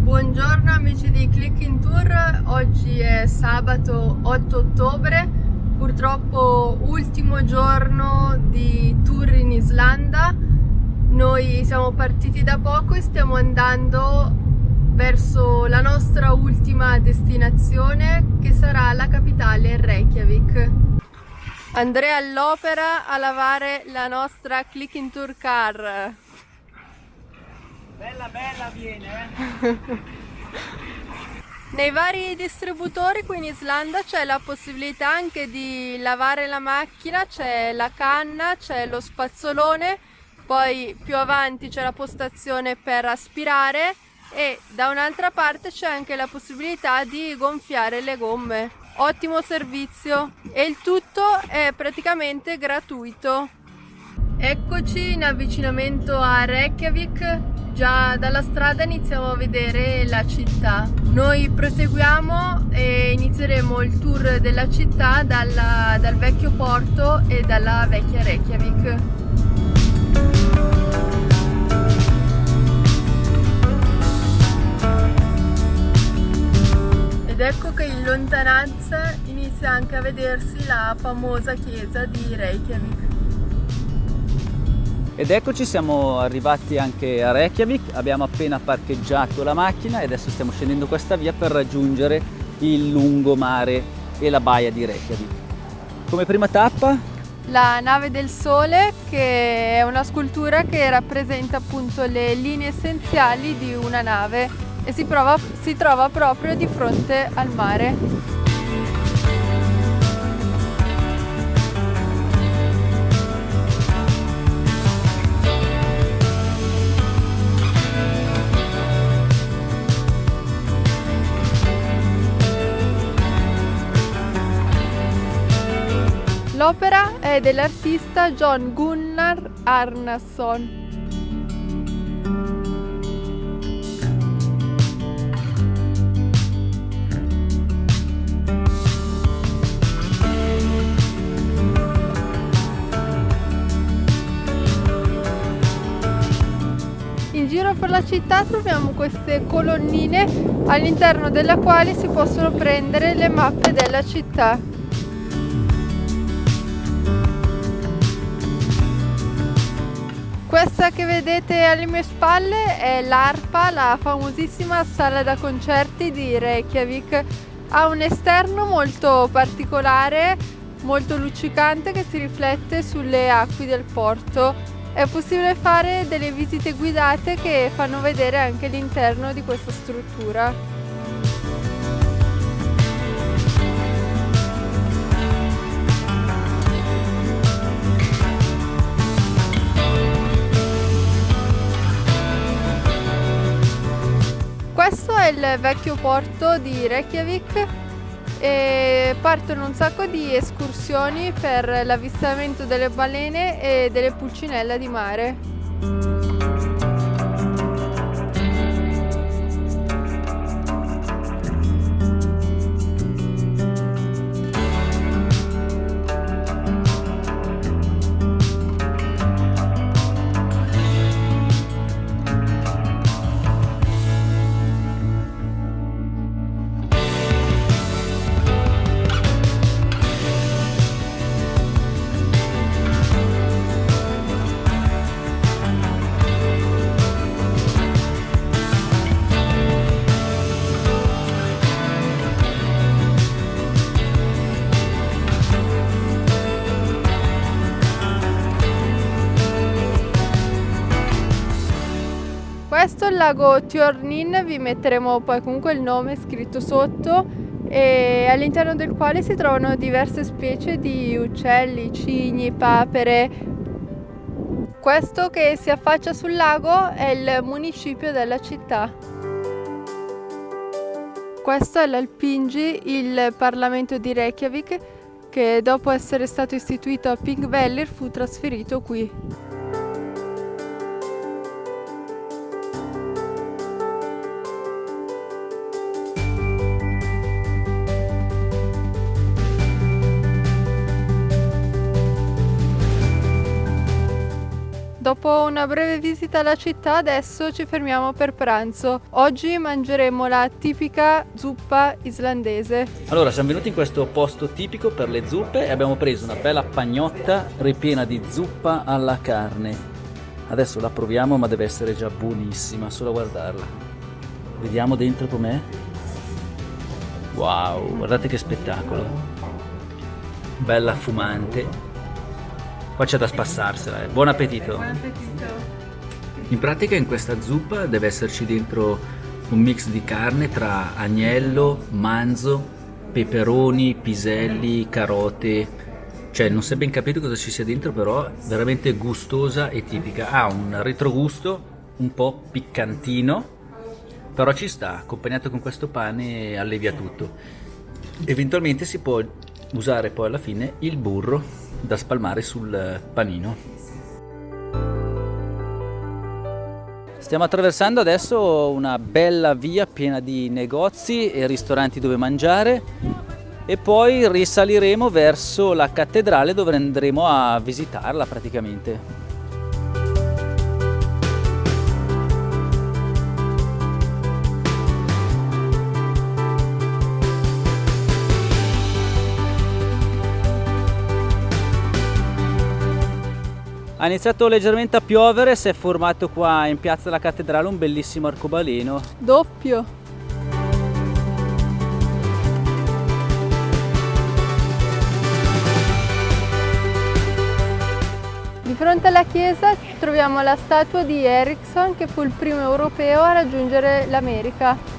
Buongiorno amici di Click in Tour, oggi è sabato 8 ottobre, purtroppo ultimo giorno di tour in Islanda. Noi siamo partiti da poco e stiamo andando verso la nostra ultima destinazione, che sarà la capitale Reykjavik. Andrea all'opera a lavare la nostra Click in Tour car. Bella bella viene, Nei vari distributori qui in Islanda c'è la possibilità anche di lavare la macchina, c'è la canna, c'è lo spazzolone, poi più avanti c'è la postazione per aspirare e da un'altra parte c'è anche la possibilità di gonfiare le gomme. Ottimo servizio e il tutto è praticamente gratuito. Eccoci in avvicinamento a Reykjavik. Già dalla strada iniziamo a vedere la città. Noi proseguiamo e inizieremo il tour della città dal vecchio porto e dalla vecchia Reykjavik. Ed ecco che in lontananza inizia anche a vedersi la famosa chiesa di Reykjavik. Ed eccoci, siamo arrivati anche a Reykjavik, abbiamo appena parcheggiato la macchina e adesso stiamo scendendo questa via per raggiungere il lungomare e la baia di Reykjavik. Come prima tappa? La nave del sole, che è una scultura che rappresenta appunto le linee essenziali di una nave e si trova proprio di fronte al mare. L'opera è dell'artista John Gunnar Arnason. In giro per la città troviamo queste colonnine all'interno della quali si possono prendere le mappe della città. Questa che vedete alle mie spalle è l'Arpa, la famosissima sala da concerti di Reykjavik. Ha un esterno molto particolare, molto luccicante, che si riflette sulle acque del porto. È possibile fare delle visite guidate che fanno vedere anche l'interno di questa struttura. Questo è il vecchio porto di Reykjavik e partono un sacco di escursioni per l'avvistamento delle balene e delle pulcinella di mare. Questo è il lago Tjornin, vi metteremo poi comunque il nome scritto sotto, e all'interno del quale si trovano diverse specie di uccelli, cigni, papere. Questo che si affaccia sul lago è il municipio della città. Questo è l'Alþingi, il Parlamento di Reykjavik, che dopo essere stato istituito a Þingvellir fu trasferito qui. Dopo una breve visita alla città, adesso ci fermiamo per pranzo. Oggi mangeremo la tipica zuppa islandese. Allora, siamo venuti in questo posto tipico per le zuppe e abbiamo preso una bella pagnotta ripiena di zuppa alla carne. Adesso la proviamo, ma deve essere già buonissima, solo a guardarla. Vediamo dentro com'è. Wow, guardate che spettacolo. Bella fumante. Qua c'è da spassarsela, buon appetito! Buon appetito! In pratica in questa zuppa deve esserci dentro un mix di carne tra agnello, manzo, peperoni, piselli, carote. Cioè non si è ben capito cosa ci sia dentro, però veramente gustosa e tipica. Ha un retrogusto un po' piccantino, però ci sta, accompagnato con questo pane allevia tutto. Eventualmente si può usare poi alla fine il burro da spalmare sul panino. Stiamo attraversando adesso una bella via piena di negozi e ristoranti dove mangiare e poi risaliremo verso la cattedrale dove andremo a visitarla praticamente. Ha iniziato leggermente a piovere, si è formato qua in piazza della cattedrale un bellissimo arcobaleno. Doppio! Di fronte alla chiesa troviamo la statua di Ericsson, che fu il primo europeo a raggiungere l'America.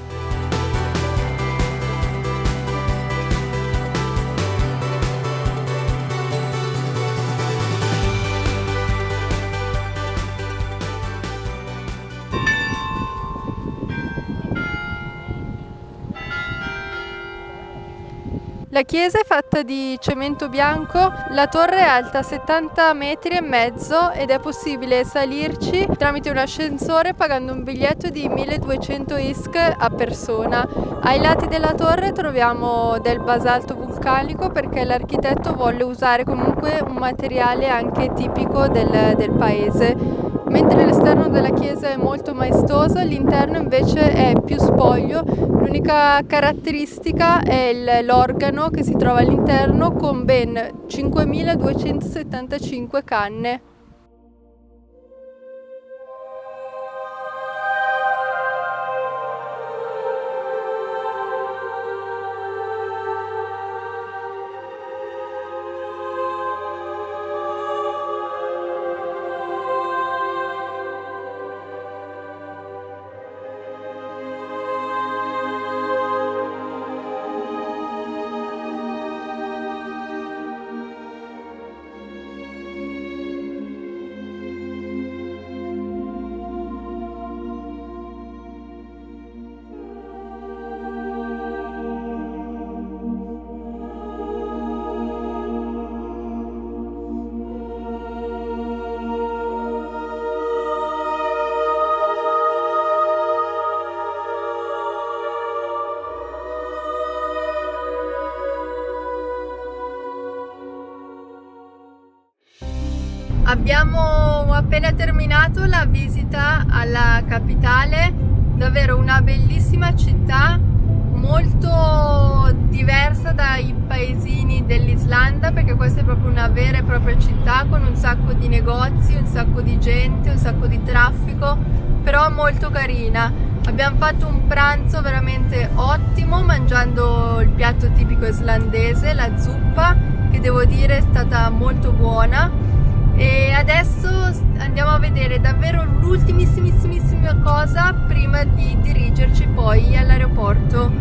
La chiesa è fatta di cemento bianco, la torre è alta 70 metri e mezzo ed è possibile salirci tramite un ascensore pagando un biglietto di 1200 ISK a persona. Ai lati della torre troviamo del basalto vulcanico perché l'architetto volle usare comunque un materiale anche tipico del paese. Mentre l'esterno della chiesa è molto maestoso, l'interno invece è più spoglio. L'unica caratteristica è l'organo che si trova all'interno con ben 5275 canne. Abbiamo appena terminato la visita alla capitale, davvero una bellissima città, molto diversa dai paesini dell'Islanda, perché questa è proprio una vera e propria città con un sacco di negozi, un sacco di gente, un sacco di traffico, però molto carina. Abbiamo fatto un pranzo veramente ottimo mangiando il piatto tipico islandese, la zuppa, che devo dire è stata molto buona. E adesso andiamo a vedere davvero l'ultimissimissima cosa prima di dirigerci poi all'aeroporto.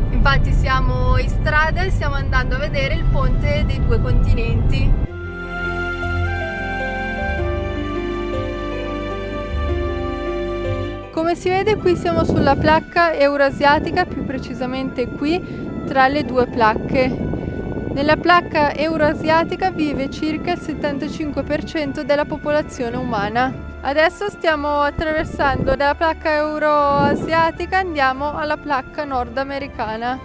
Infatti siamo in strada e stiamo andando a vedere il ponte dei due continenti. Come si vede qui siamo sulla placca euroasiatica, più precisamente qui tra le due placche. Nella placca euroasiatica vive circa il 75% della popolazione umana. Adesso stiamo attraversando dalla placca euroasiatica, andiamo alla placca nordamericana.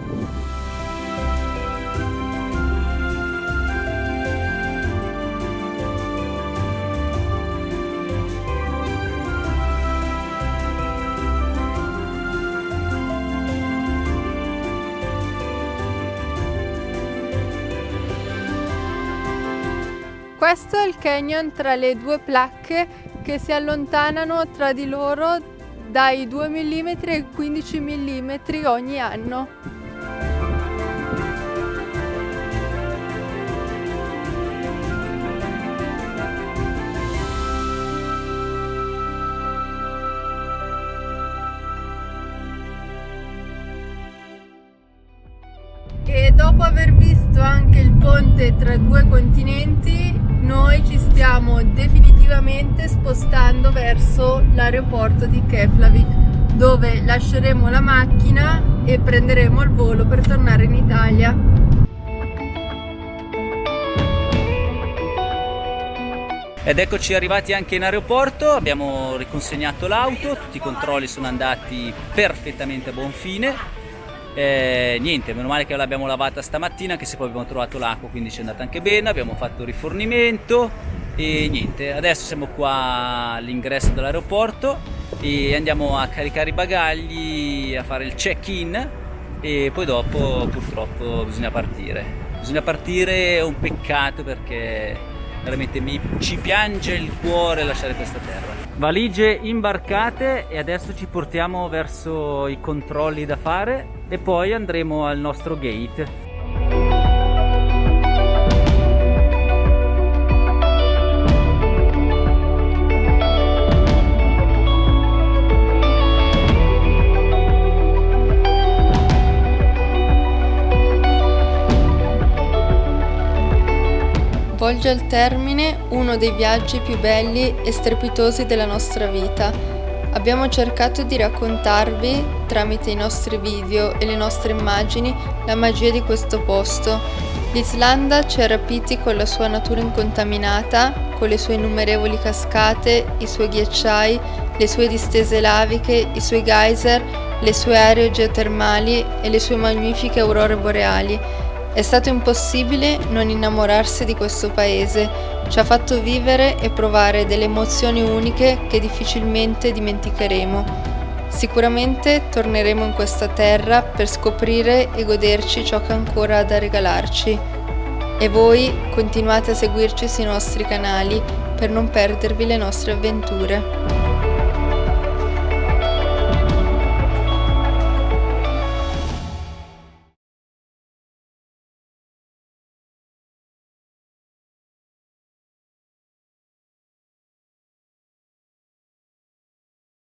questo è il canyon tra le due placche che si allontanano tra di loro dai 2 mm ai 15 mm ogni anno. E dopo aver visto anche il ponte tra due continenti, noi ci stiamo definitivamente spostando verso l'aeroporto di Keflavik, dove lasceremo la macchina e prenderemo il volo per tornare in Italia. Ed eccoci arrivati anche in aeroporto, abbiamo riconsegnato l'auto, tutti i controlli sono andati perfettamente a buon fine. Niente, meno male che l'abbiamo lavata stamattina, che se poi abbiamo trovato l'acqua, quindi ci è andata anche bene, abbiamo fatto il rifornimento e niente, adesso siamo qua all'ingresso dell'aeroporto e andiamo a caricare i bagagli, a fare il check-in e poi dopo purtroppo bisogna partire, è un peccato perché veramente ci piange il cuore lasciare questa terra. Valigie imbarcate e adesso ci portiamo verso i controlli da fare e poi andremo al nostro gate. Volge al termine uno dei viaggi più belli e strepitosi della nostra vita. Abbiamo cercato di raccontarvi, tramite i nostri video e le nostre immagini, la magia di questo posto. L'Islanda ci ha rapiti con la sua natura incontaminata, con le sue innumerevoli cascate, i suoi ghiacciai, le sue distese laviche, i suoi geyser, le sue aree geotermali e le sue magnifiche aurore boreali. È stato impossibile non innamorarsi di questo paese, ci ha fatto vivere e provare delle emozioni uniche che difficilmente dimenticheremo. Sicuramente torneremo in questa terra per scoprire e goderci ciò che ancora ha da regalarci. E voi continuate a seguirci sui nostri canali per non perdervi le nostre avventure.